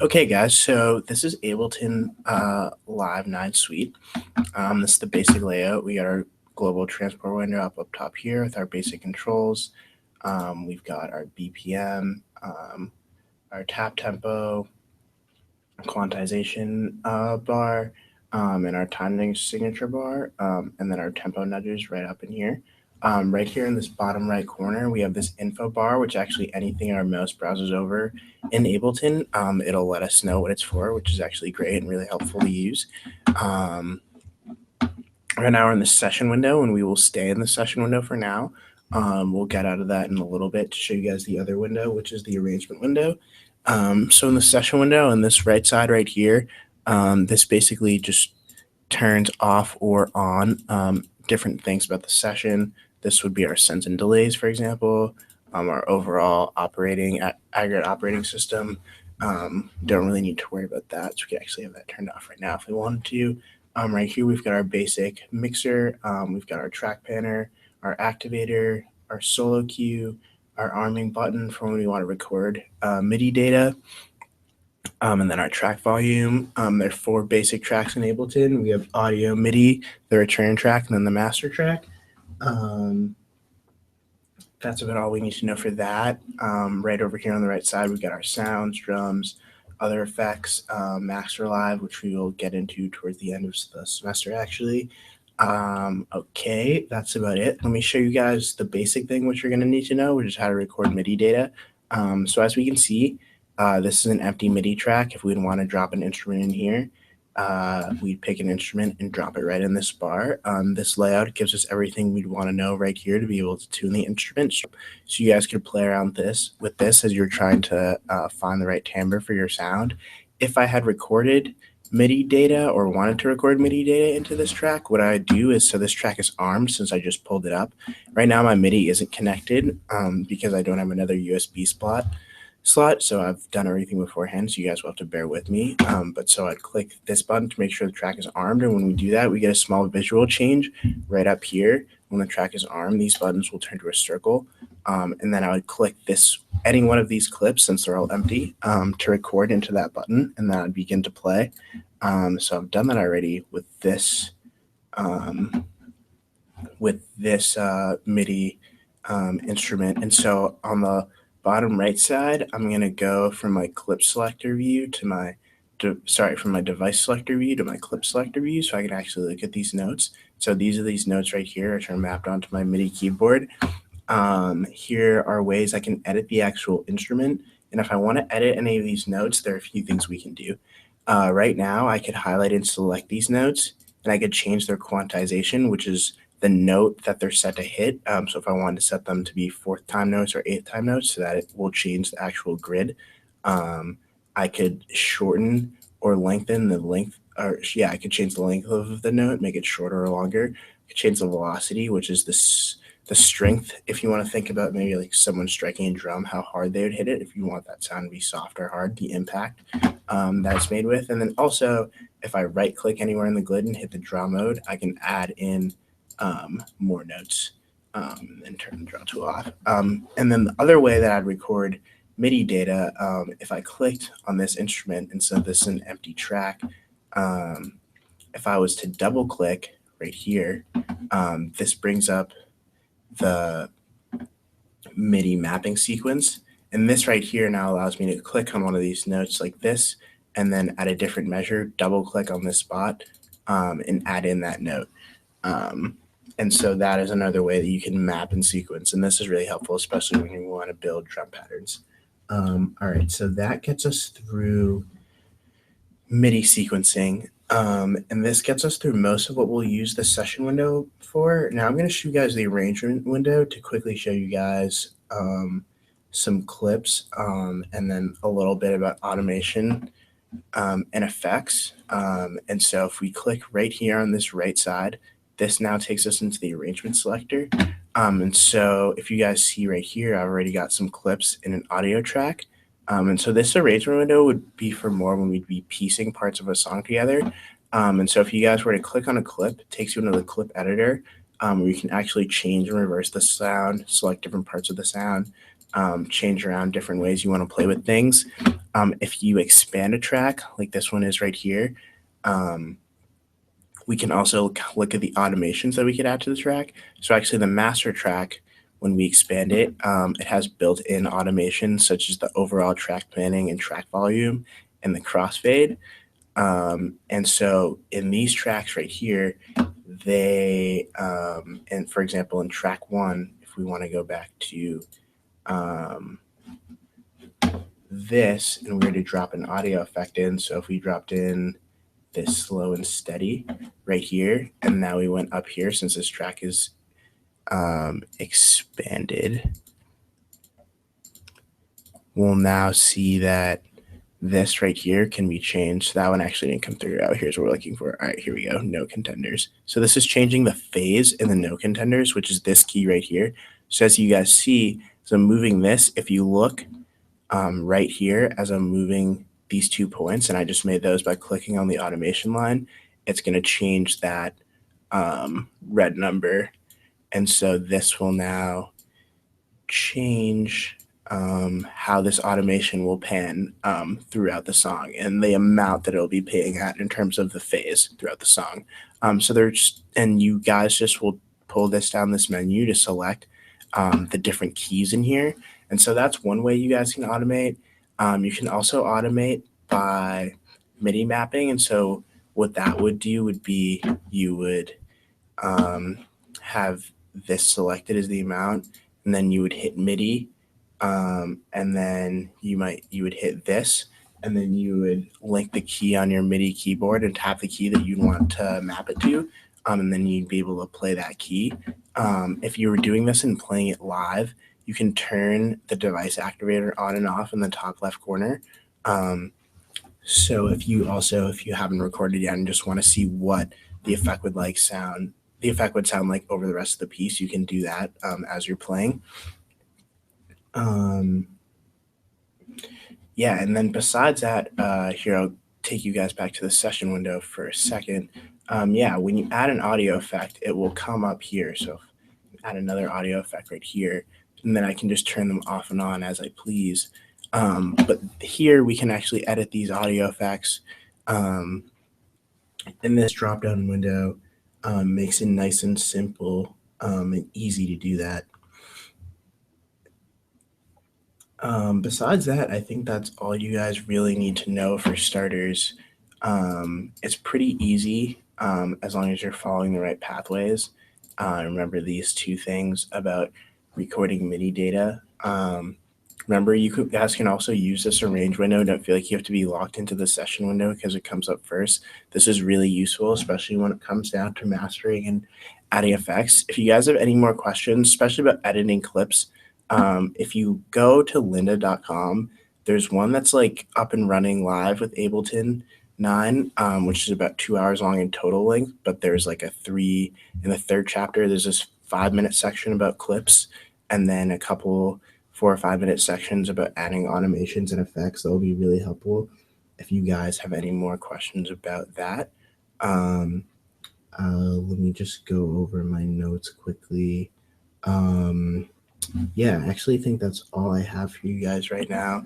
Okay, guys, so this is Ableton Live 9 Suite. This is the basic layout. We got our global transport window up top here with our basic controls. We've got our BPM, our tap tempo, quantization bar, and our timing signature bar, and then our tempo nudges right up in here. Right here in this bottom right corner, we have this info bar, which actually anything our mouse browses over in Ableton, it'll let us know what it's for, which is actually great and really helpful to use. Um, right now we're in the session window, and we will stay in the session window for now. We'll get out of that in a little bit to show you guys the other window, which is the arrangement window. So in the session window on this right side right here, this basically just turns off or on different things about the session. This would be our sends and delays, for example, our overall aggregate operating system. Don't really need to worry about that. So we can actually have that turned off right now if we wanted to. Right here, we've got our basic mixer. We've got our track panner, our activator, our solo cue, our arming button for when we want to record MIDI data, and then our track volume. There are 4 basic tracks in Ableton. We have audio, MIDI, the return track, and then the master track. That's about all we need to know for that. Right over here on the right side, we've got our sounds, drums, other effects, Master Live, which we will get into towards the end of the semester, actually. Okay, that's about it. Let me show you guys the basic thing which you're going to need to know, which is how to record MIDI data. So as we can see, this is an empty MIDI track. If we'd want to drop an instrument in here, we'd pick an instrument and drop it right in this bar. This layout gives us everything we'd want to know right here to be able to tune the instrument. So you guys could play around with this as you're trying to find the right timbre for your sound. If I had recorded MIDI data or wanted to record MIDI data into this track, what I do is, so this track is armed since I just pulled it up. Right now my MIDI isn't connected because I don't have another USB slot, so I've done everything beforehand, so you guys will have to bear with me. But so I'd click this button to make sure the track is armed, and when we do that, we get a small visual change right up here. When the track is armed, these buttons will turn to a circle, and then I would click any one of these clips, since they're all empty, to record into that button, and then I'd begin to play. So I've done that already with this MIDI instrument, and so on the bottom right side, I'm going to go from my clip selector view to from my device selector view to my clip selector view, so I can actually look at these notes. So these are these notes right here, which are mapped onto my MIDI keyboard. Here are ways I can edit the actual instrument, and if I want to edit any of these notes, there are a few things we can do. Right now, I could highlight and select these notes, and I could change their quantization, which is the note that they're set to hit. So if I wanted to set them to be 4th time notes or 8th time notes, so that it will change the actual grid, I could shorten or lengthen the length, I could change the length of the note, make it shorter or longer. I could change the velocity, which is the strength. If you want to think about maybe like someone striking a drum, how hard they would hit it. If you want that sound to be soft or hard, the impact that it's made with. And then also, if I right click anywhere in the grid and hit the draw mode, I can add in more notes and turn the draw tool off. And then the other way that I'd record MIDI data, if I clicked on this instrument and said this is an empty track, if I was to double click right here, this brings up the MIDI mapping sequence. And this right here now allows me to click on one of these notes like this, and then at a different measure, double click on this spot and add in that note. And so that is another way that you can map and sequence. And this is really helpful, especially when you want to build drum patterns. All right, so that gets us through MIDI sequencing. And this gets us through most of what we'll use the session window for. Now I'm going to show you guys the arrangement window to quickly show you guys some clips and then a little bit about automation and effects. And so if we click right here on this right side, this now takes us into the arrangement selector. And so if you guys see right here, I've already got some clips in an audio track. And so this arrangement window would be for more when we'd be piecing parts of a song together. And so if you guys were to click on a clip, it takes you into the clip editor where you can actually change and reverse the sound, select different parts of the sound, change around different ways you want to play with things. If you expand a track, like this one is right here, we can also look at the automations that we could add to the track. So actually the master track, when we expand it, it has built-in automations such as the overall track planning and track volume and the crossfade. And so in these tracks right here, and for example, in track one, if we want to go back to this and we were to drop an audio effect in, so if we dropped in this slow and steady right here, and now we went up here since this track is expanded, we'll now see that this right here can be changed. So that one actually didn't come through. Oh, here's what we're looking for. All right, here we go. No contenders. So this is changing the phase in the no contenders, which is this key right here. So as you guys see, as I'm moving this, if you look right here, as I'm moving these 2 points, and I just made those by clicking on the automation line, it's going to change that red number. And so this will now change how this automation will pan throughout the song and the amount that it'll be paying at in terms of the phase throughout the song. So there's, and you guys just will pull this down this menu to select the different keys in here. And so that's one way you guys can automate. You can also automate by MIDI mapping. And so what that would do would be you would have this selected as the amount, and then you would hit MIDI, and then you would hit this, and then you would link the key on your MIDI keyboard and tap the key that you'd want to map it to, and then you'd be able to play that key. If you were doing this and playing it live, you can turn the device activator on and off in the top left corner. So if you haven't recorded yet and just want to see what the effect would sound like over the rest of the piece, you can do that as you're playing. Yeah, and then besides that, here I'll take you guys back to the session window for a second. Yeah, when you add an audio effect, it will come up here. So add another audio effect right here, and then I can just turn them off and on as I please. But here we can actually edit these audio effects. In this drop-down window, makes it nice and simple and easy to do that. Besides that, I think that's all you guys really need to know for starters. It's pretty easy as long as you're following the right pathways. Remember these 2 things about recording MIDI data. Remember, you guys can also use this arrange window. Don't feel like you have to be locked into the session window because it comes up first. This is really useful, especially when it comes down to mastering and adding effects. If you guys have any more questions, especially about editing clips, if you go to lynda.com, there's one that's up and running live with Ableton 9, which is about 2 hours long in total length, but there's in the 3rd chapter, there's this 5-minute section about clips, and then a couple 4 or 5-minute sections about adding automations and effects. That will be really helpful if you guys have any more questions about that. Let me just go over my notes quickly. Yeah, I actually think that's all I have for you guys right now.